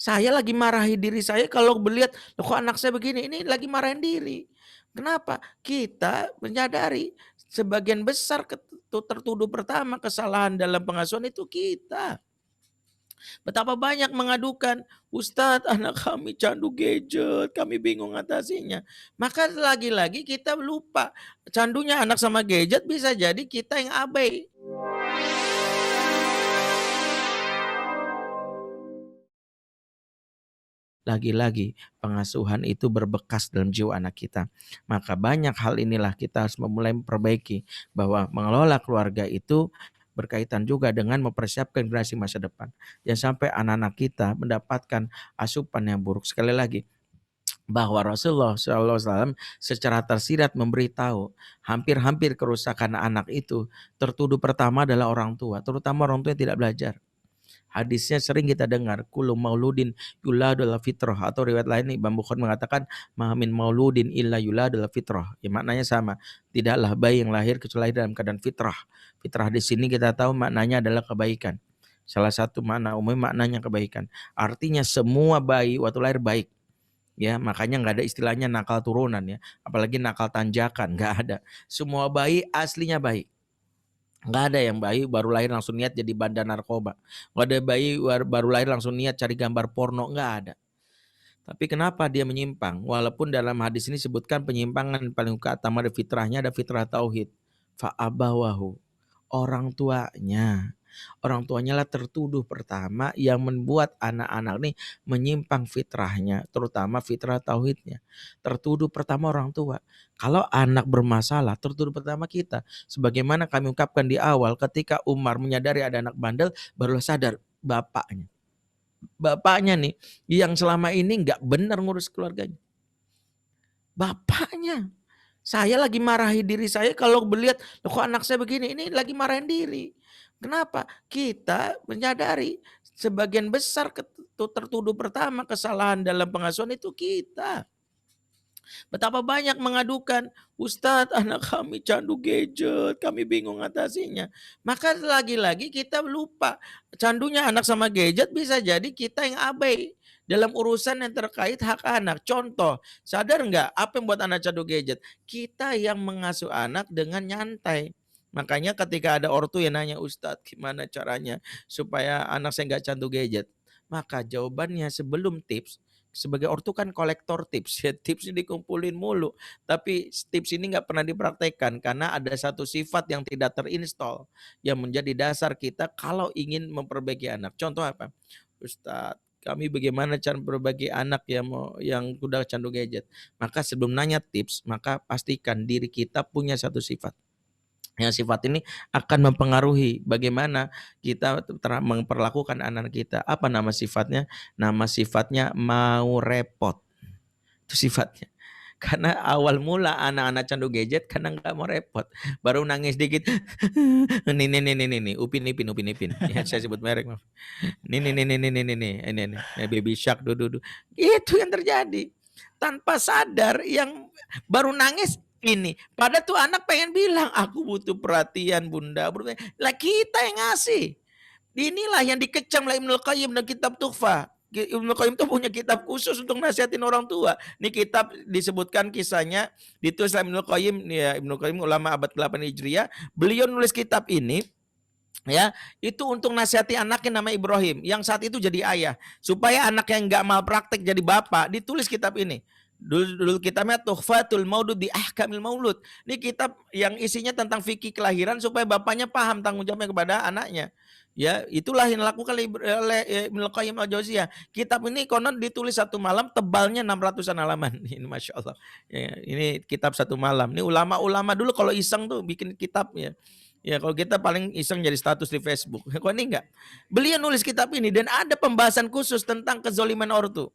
Saya lagi marahi diri saya kalau melihat, "Loh kok anak saya begini?" Ini lagi marahin diri. Kenapa? Kita menyadari sebagian besar tertuduh pertama kesalahan dalam pengasuhan itu kita. Betapa banyak mengadukan, "Ustadz, anak kami candu gadget, kami bingung atasinya." Maka lagi-lagi kita lupa, candunya anak sama gadget bisa jadi kita yang abai. Lagi-lagi pengasuhan itu berbekas dalam jiwa anak kita. Maka banyak hal inilah kita harus memulai memperbaiki bahwa mengelola keluarga itu berkaitan juga dengan mempersiapkan generasi masa depan. Jangan sampai anak-anak kita mendapatkan asupan yang buruk. Sekali lagi, bahwa Rasulullah SAW secara tersirat memberitahu hampir-hampir kerusakan anak itu tertuduh pertama adalah orang tua, terutama orang tua yang tidak belajar. Hadisnya sering kita dengar, kullu mauludin yuladu ala fitrah, atau riwayat lain Imam Bukhari mengatakan ma min mauludin illa yuladu ala fitrah. Ya, maknanya sama. Tidaklah bayi yang lahir kecuali dalam keadaan fitrah. Fitrah di sini kita tahu maknanya adalah kebaikan. Salah satu makna umum maknanya kebaikan. Artinya semua bayi waktu lahir baik. Ya, makanya nggak ada istilahnya nakal turunan ya, apalagi nakal tanjakan, nggak ada. Semua bayi aslinya baik. Nggak ada yang bayi baru lahir langsung niat jadi bandar narkoba. Nggak ada bayi baru lahir langsung niat cari gambar porno. Nggak ada. Tapi kenapa dia menyimpang? Walaupun dalam hadis ini sebutkan penyimpangan paling utama dari fitrahnya ada fitrah tauhid. Fa'abawahu. Orang tuanya. Orang tuanya lah tertuduh pertama yang membuat anak-anak nih menyimpang fitrahnya, terutama fitrah tauhidnya. Tertuduh pertama orang tua. Kalau anak bermasalah, tertuduh pertama kita. Sebagaimana kami ungkapkan di awal, ketika Umar menyadari ada anak bandel, barulah sadar bapaknya. Bapaknya nih yang selama ini nggak benar ngurus keluarganya. Bapaknya. Saya lagi marahi diri saya kalau melihat, "Loh kok anak saya begini?" Ini lagi marahin diri. Kenapa? Kita menyadari sebagian besar tertuduh pertama kesalahan dalam pengasuhan itu kita. Betapa banyak mengadukan, "Ustadz, anak kami candu gadget, kami bingung atasinya." Maka lagi-lagi kita lupa, candunya anak sama gadget bisa jadi kita yang abai dalam urusan yang terkait hak anak. Contoh, sadar nggak apa yang buat anak candu gadget? Kita yang mengasuh anak dengan nyantai. Makanya ketika ada ortu yang nanya, "Ustadz, gimana caranya supaya anak saya nggak candu gadget?" Maka jawabannya sebelum tips, sebagai ortu kan kolektor tips ya, tipsnya dikumpulin mulu, tapi tips ini nggak pernah dipraktekkan karena ada satu sifat yang tidak terinstall, yang menjadi dasar kita kalau ingin memperbaiki anak. Contoh apa? "Ustadz, kami bagaimana cara memperbaiki anak yang udah candu gadget?" Maka sebelum nanya tips, maka pastikan diri kita punya satu sifat. Yang sifat ini akan mempengaruhi bagaimana kita memperlakukan anak kita. Apa nama sifatnya? Nama sifatnya mau repot. Itu sifatnya. Karena awal mula anak-anak candu gadget karena nggak mau repot. Baru nangis dikit, nih, Upin Ipin. Ya, saya sebut merek, maaf. Nih, Baby Shark, dudu. Itu yang terjadi. Tanpa sadar yang baru nangis ini. Padahal tuh anak pengen bilang, "Aku butuh perhatian bunda." Lah kita yang ngasih. Inilah yang dikecam oleh Ibnul Qayyim dan kitab Tuhfah. Ibnul Qayyim tuh punya kitab khusus untuk nasihatin orang tua. Ini kitab disebutkan kisahnya ditulis oleh Ibnul Qayyim, ya, Ibnul Qayyim ulama abad ke-8 Hijriah. Beliau nulis kitab ini ya, itu untuk nasihati anaknya nama Ibrahim yang saat itu jadi ayah, supaya anak yang nggak malpraktek jadi bapak, ditulis kitab ini. Dulu kitabnya Tuhfatul Maulud di Ahkamil Maulud. Ini kitab yang isinya tentang fikih kelahiran supaya bapaknya paham tanggung jawabnya kepada anaknya. Ya, itulah yang dilakukan oleh Ibnu Qayyim al-Jauziyah. Kitab ini konon ditulis satu malam, tebalnya 600-an halaman. Ini Masya Allah. Ya, ini kitab satu malam. Ini ulama-ulama dulu kalau iseng tuh bikin kitab ya. Ya, kalau kita paling iseng jadi status di Facebook. Kok ini enggak? Beliau nulis kitab ini dan ada pembahasan khusus tentang kezoliman ortu.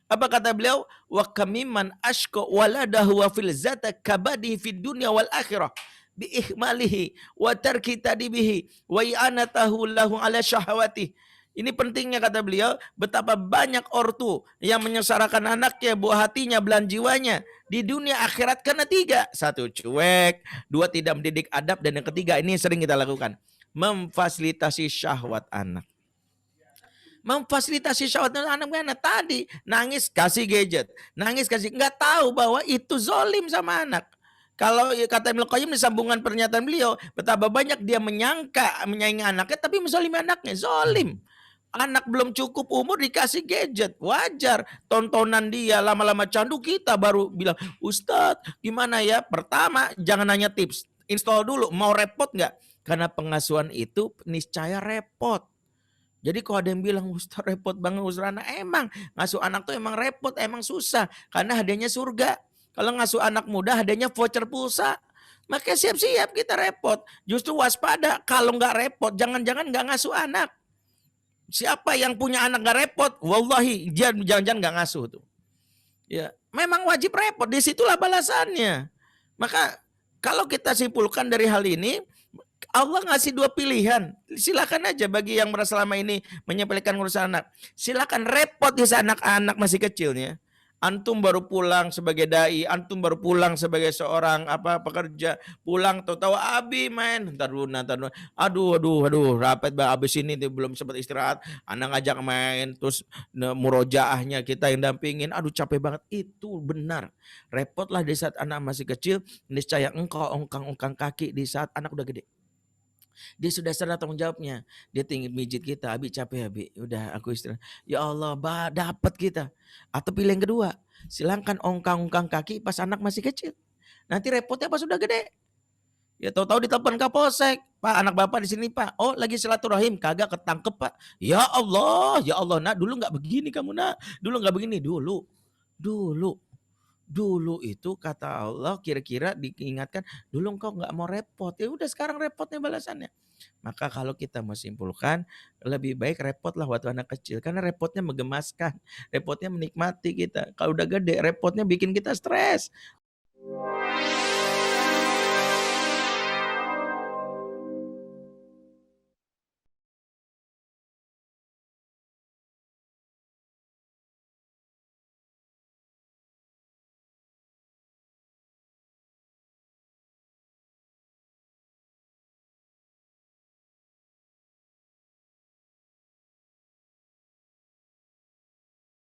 Apa kata beliau? Wa kamiman ashqa waladahu wa fil zata kabadi fid dunya wal akhirah bi ihmalihi wa tarki tadibihi wa i'anatahu lahu ala syahawati. Ini pentingnya kata beliau, betapa banyak ortu yang menyengsarakan anaknya, buah hatinya, belan jiwanya di dunia akhirat karena tiga. Satu, cuek. Dua, tidak mendidik adab. Dan yang ketiga, ini sering kita lakukan, memfasilitasi syahwat anak. memfasilitasi syahwat anak-anak tadi, nangis kasih gadget, nangis kasih nggak tahu bahwa itu zolim sama anak. Kalau kata Ibnu Qayyim di sambungan pernyataan beliau, betapa banyak dia menyangka menyayangi anaknya tapi menzalimi anaknya, zolim. Anak belum cukup umur dikasih gadget, wajar. Tontonan dia lama-lama candu, kita baru bilang, "Ustadz gimana ya?" Pertama jangan nanya tips, install dulu, mau repot nggak? Karena pengasuhan itu niscaya repot. Jadi kalau ada yang bilang, "Ustaz repot banget ngasuh anak," emang ngasuh anak tuh emang repot, emang susah karena hadiahnya surga. Kalau ngasuh anak muda hadiahnya voucher pulsa. Makanya siap-siap kita repot. Justru waspada kalau nggak repot, jangan-jangan nggak ngasuh anak. Siapa yang punya anak nggak repot, wallahi jangan-jangan nggak ngasuh tuh. Ya, memang wajib repot, disitulah balasannya. Maka kalau kita simpulkan dari hal ini, Allah ngasih dua pilihan. Silakan aja bagi yang merasa selama ini menyepelekan urusan anak. Silakan repot di saat anak-anak masih kecilnya. Antum baru pulang sebagai dai, antum baru pulang sebagai seorang pekerja, pulang tahu-tahu abi main, entar dulu, aduh, rapet banget abis ini belum sempat istirahat, anak ngajak main, terus murojaahnya kita yang dampingin, aduh capek banget, itu benar. Repotlah di saat anak masih kecil, niscaya engkau ongkang-ongkang kaki di saat anak udah gede. Dia sudah sadar tanggung jawabnya. Dia tinggal mijit kita, "Abi capek Abi, udah aku istirahat." Ya Allah, dapat kita. Atau pilih yang kedua, silahkan ongkang-ongkang kaki pas anak masih kecil. Nanti repotnya pas sudah gede. Ya tahu-tahu ditelepon Kapolsek, "Pak, anak Bapak di sini, Pak." "Oh, lagi silaturahim." "Kagak ketangkep, Pak." Ya Allah, ya Allah, "Nak, dulu nggak begini kamu, Nak. Dulu nggak begini." Dulu. Dulu. Dulu itu kata Allah kira-kira diingatkan, "Dulu engkau nggak mau repot." Ya udah sekarang repotnya balasannya. Maka kalau kita mau simpulkan, lebih baik repotlah waktu anak kecil, karena repotnya menggemaskan, repotnya menikmati kita. Kalau udah gede, repotnya bikin kita stres.